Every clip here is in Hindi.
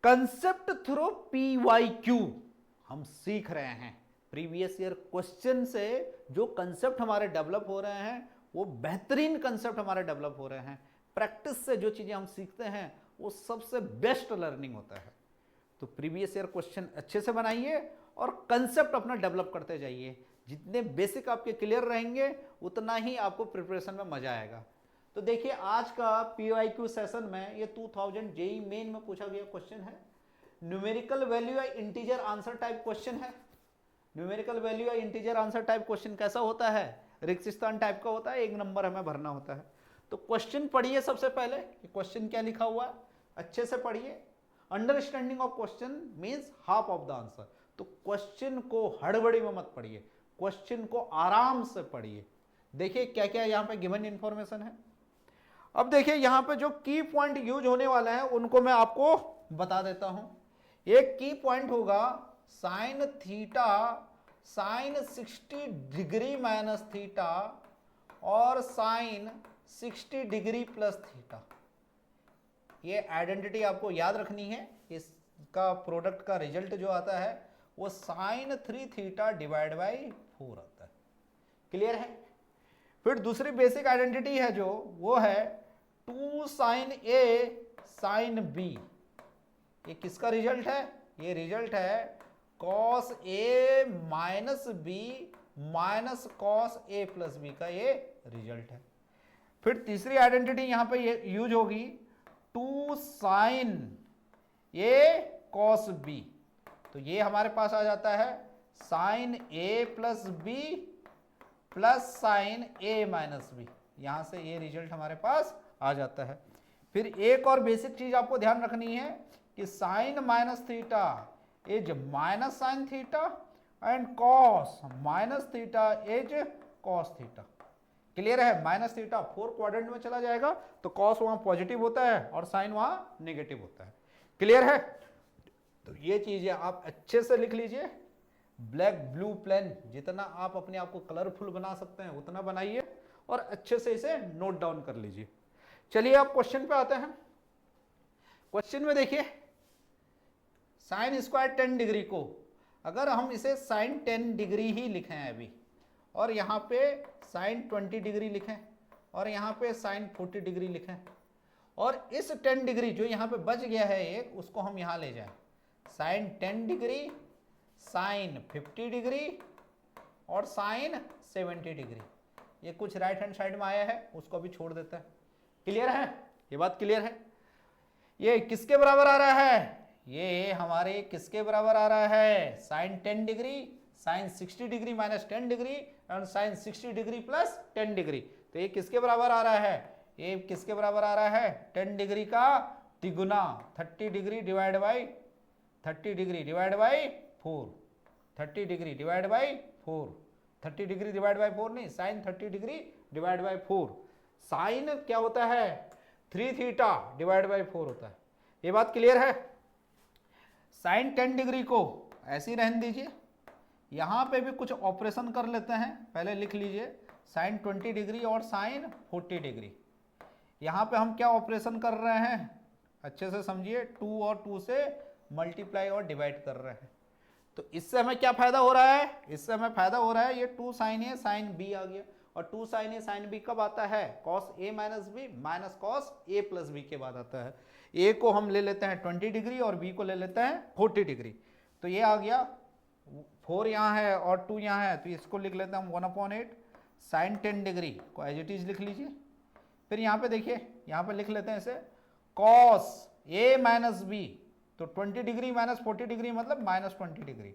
कंसेप्ट थ्रू PYQ हम सीख रहे हैं। प्रीवियस ईयर क्वेश्चन से जो कंसेप्ट हमारे डेवलप हो रहे हैं वो बेहतरीन कंसेप्ट हमारे डेवलप हो रहे हैं। प्रैक्टिस से जो चीजें हम सीखते हैं वो सबसे बेस्ट लर्निंग होता है। तो प्रीवियस ईयर क्वेश्चन अच्छे से बनाइए और कंसेप्ट अपना डेवलप करते जाइए। जितने बेसिक आपके क्लियर रहेंगे उतना ही आपको प्रिपरेशन में मजा आएगा। तो देखिए आज का PYQ सेशन में ये 2000 जेई मेन में पूछा गया क्वेश्चन है। न्यूमेरिकल वैल्यू या इंटीजर आंसर टाइप क्वेश्चन है। न्यूमेरिकल वैल्यू या इंटीजर आंसर टाइप क्वेश्चन कैसा होता है? रेगिस्तान टाइप का होता है, एक नंबर हमें भरना होता है। तो क्वेश्चन पढ़िए सबसे पहले कि क्वेश्चन क्या लिखा हुआ है, अच्छे से पढ़िए। Understanding of question means half of the answer. तो क्वेश्चन को हड़बड़ी में मत पढ़िए, क्वेश्चन को आराम से पढ़िए। देखिए क्या क्या यहाँ पे गिवन इंफॉर्मेशन है। अब देखिए यहाँ पे जो की पॉइंट यूज होने वाले हैं उनको मैं आपको बता देता हूं। एक की पॉइंट होगा sine theta sine 60 degree minus theta और साइन 60 डिग्री प्लस थीटा। ये आइडेंटिटी आपको याद रखनी है। इसका प्रोडक्ट का रिजल्ट जो आता है वो साइन 3 थीटा डिवाइड बाई 4 आता है। क्लियर है? फिर दूसरी बेसिक आइडेंटिटी है जो वो है 2 साइन ए साइन बी। ये किसका रिजल्ट है? ये रिजल्ट है cos A minus B minus cos A plus B का ये रिजल्ट है। फिर तीसरी आइडेंटिटी यहां पे ये यूज होगी 2 साइन ए कॉस बी। तो ये हमारे पास आ जाता है साइन ए प्लस बी प्लस साइन ए माइनस बी। यहां से ये रिजल्ट हमारे पास आ जाता है। फिर एक और बेसिक चीज आपको ध्यान रखनी है कि sine minus theta is minus sine theta and cos minus theta is cos theta. Clear है? माइनस थीटा 4 क्वाड्रेंट में चला जाएगा तो कॉस वहां पॉजिटिव होता है और साइन वहां नेगेटिव होता है। क्लियर है? तो ये चीजें आप अच्छे से लिख लीजिए। ब्लैक ब्लू प्लेन जितना आप अपने आप को कलरफुल बना सकते हैं उतना बनाइए और अच्छे से इसे नोट डाउन कर लीजिए। चलिए आप क्वेश्चन पे आते हैं। क्वेश्चन में देखिए साइन स्क्वायर 10 डिग्री को अगर हम इसे साइन 10 डिग्री ही लिखें अभी और यहाँ पे साइन 20 डिग्री लिखें और यहाँ पे साइन 40 डिग्री लिखें और इस 10 डिग्री जो यहाँ पे बच गया है एक उसको हम यहाँ ले जाएं साइन 10 डिग्री साइन 50 डिग्री और साइन 70 डिग्री। ये कुछ राइट हैंड साइड में आया है उसको भी छोड़ देता है। क्लियर है? ये बात क्लियर है? ये किसके बराबर आ रहा है? ये हमारे किसके बराबर आ रहा है? Sine 10 degree sine 60 degree minus 10 degree और साइन 60 डिग्री प्लस 10 डिग्री। तो ये किसके बराबर आ रहा है? ये किसके बराबर आ रहा है? 10 डिग्री का तिगुना 30 degree divide by 30 degree divide by 4 30 degree divide by 4 30 degree divide by 4 नहीं sine 30 degree divide by 4। Sine क्या होता है? 3 थीटा डिवाइड बाई 4 होता है। ये बात क्लियर है? साइन 10 डिग्री को ऐसे ही रहने दीजिए। यहां पे भी कुछ ऑपरेशन कर लेते हैं। पहले लिख लीजिए साइन 20 डिग्री और साइन 40 डिग्री। यहां पे हम क्या ऑपरेशन कर रहे हैं अच्छे से समझिए। 2 और 2 से मल्टीप्लाई और डिवाइड कर रहे हैं। तो इससे हमें क्या फायदा हो रहा है? इससे हमें फायदा हो रहा है ये 2 साइन ए साइन बी आ गया और 2 साइन ए साइन बी कब आता है? Cos A minus B minus cos A plus B के बाद आता है। ए को हम ले लेते हैं 20 डिग्री और बी को ले लेते हैं 40 डिग्री। तो ये आ गया 4 यहाँ है और 2 यहाँ है तो इसको लिख लेते हैं हम 1/8 साइन 10 डिग्री को एज इट इज लिख लीजिए। फिर यहाँ पे देखिए यहाँ पे लिख लेते हैं इसे कॉस ए माइनस बी। तो 20 डिग्री माइनस 40 डिग्री मतलब माइनस 20 डिग्री।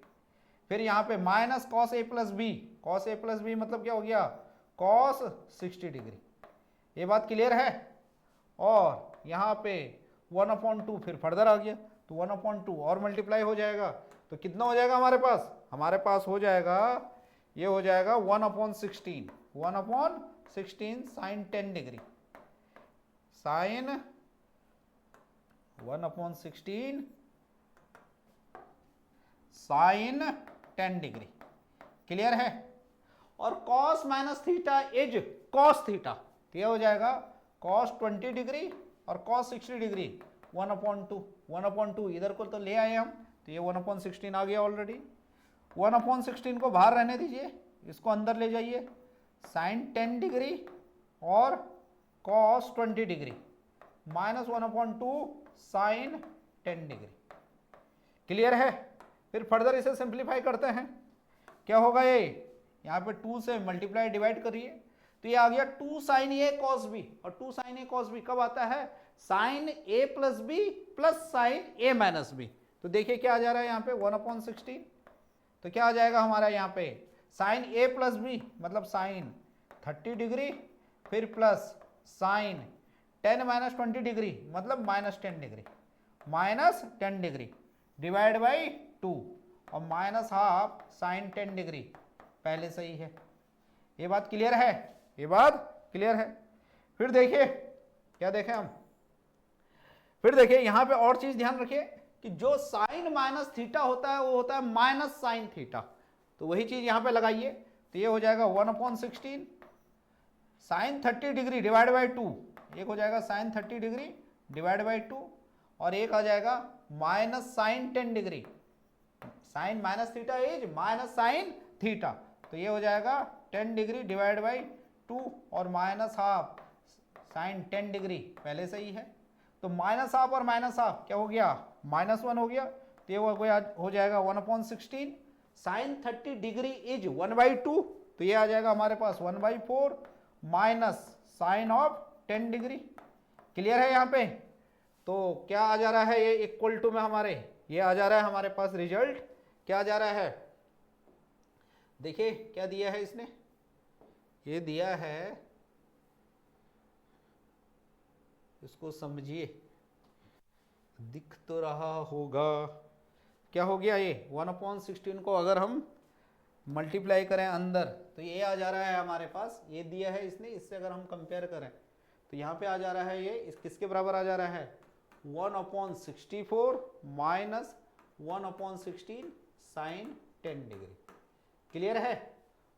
फिर यहाँ पे minus cos A plus B. Cos A plus B मतलब क्या हो गया? Cos 60 degree. ये बात क्लियर है? और यहाँ पे 1/2 फिर फर्दर आ गया तो 1/2 और मल्टीप्लाई हो जाएगा तो कितना हो जाएगा हमारे पास? हमारे पास हो जाएगा ये हो जाएगा 1/16 1/16 sine 10 degree sine 1/16 sine 10 degree. Clear है? और cos minus theta is cos theta तो यह हो जाएगा कॉस 20 डिग्री और कॉस 60 डिग्री 1/2 1/2 इधर को तो ले आए हम, तो ये 1/16 आ गया ऑलरेडी। 1/16 को बाहर रहने दीजिए, इसको अंदर ले जाइए। साइन 10 डिग्री और cos 20 degree minus 1/2 sine 10 degree. Clear है? फिर फर्दर इसे सिंप्लीफाई करते हैं। क्या होगा ये, यहाँ पे 2 से मल्टीप्लाई डिवाइड करिए, तो ये आ गया 2 साइन ए कॉस बी। और 2 साइन ए कॉस बी कब आता है, साइन ए प्लस बी प्लस साइन ए माइनस बी। तो देखिए क्या आ जा रहा है यहाँ पे 1/16, तो क्या आ जाएगा हमारा यहाँ पे साइन ए प्लस बी मतलब साइन 30 डिग्री, फिर प्लस साइन 10 माइनस 20 डिग्री मतलब minus 10 degree, minus 10 degree divide by 2 और माइनस हाफ साइन 10 डिग्री पहले से ही है। ये बात क्लियर है? ये बात क्लियर है? फिर देखिए क्या देखें हम, फिर देखिए यहां पे और चीज ध्यान रखिए कि जो साइन माइनस थीटा होता है वो होता है माइनस साइन थीटा। तो वही चीज यहां पे लगाइए, तो ये हो जाएगा 1/16 साइन 30 डिग्री डिवाइड बाई 2, एक हो जाएगा साइन 30 डिग्री डिवाइड बाई 2 और एक आ जाएगा minus sine 10 degree. Sine minus theta is minus sine theta, तो ये हो जाएगा 10 डिग्री डिवाइड बाई 2 और माइनस हाफ साइन 10 डिग्री पहले से ही है। तो माइनस हाफ और माइनस हाफ क्या हो गया, -1 हो गया, तो ये हो जाएगा 1/16 साइन 30 डिग्री इज 1/2, तो ये आ जाएगा हमारे पास 1/4 minus sine of 10 degree. Clear है यहाँ पे? तो क्या आ जा रहा है ये इक्वल टू में हमारे, ये आ जा रहा है हमारे पास रिजल्ट क्या आ जा रहा है, देखिए क्या दिया है इसने, ये दिया है, इसको समझिए, दिख तो रहा होगा, क्या हो गया ये 1/16 को अगर हम मल्टीप्लाई करें अंदर तो ये आ जा रहा है हमारे पास, ये दिया है इसने, इससे अगर हम कंपेयर करें तो यहाँ पे आ जा रहा है ये, इस किसके बराबर आ जा रहा है 1/64 माइनस 1/16 साइन 10 डिग्री। क्लियर है?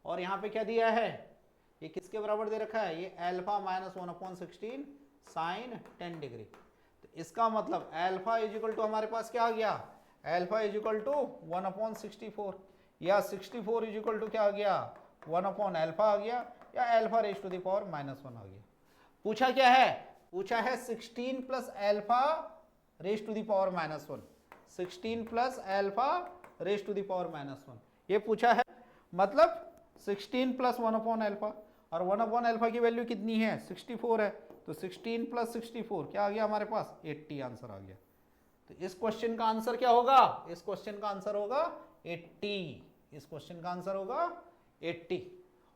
और यहाँ पे क्या दिया है, ये किसके बराबर दे रखा है, ये अल्फा माइनस 1/16 साइन 10 डिग्री। तो इसका मतलब अल्फा इज इक्वल टू हमारे पास क्या आ गया, अल्फा इज इक्वल टू 1/64 या 64 इज इक्वल टू क्या आ गया 1/अल्फा आ गया, या alpha raise to the power -1 आ गया। पूछा क्या है, पूछा है 16 plus alpha raise to the power -1, 16 plus alpha raise to the power -1 ये पूछा है। मतलब 16 प्लस 1/अल्फा, और 1/अल्फा की वैल्यू कितनी है 64 है, तो 16 प्लस 64 क्या आ गया हमारे पास 80 आंसर आ गया। तो इस क्वेश्चन का आंसर क्या होगा, इस क्वेश्चन का आंसर होगा 80, इस क्वेश्चन का आंसर होगा 80।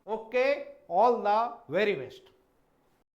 Okay, all the very best.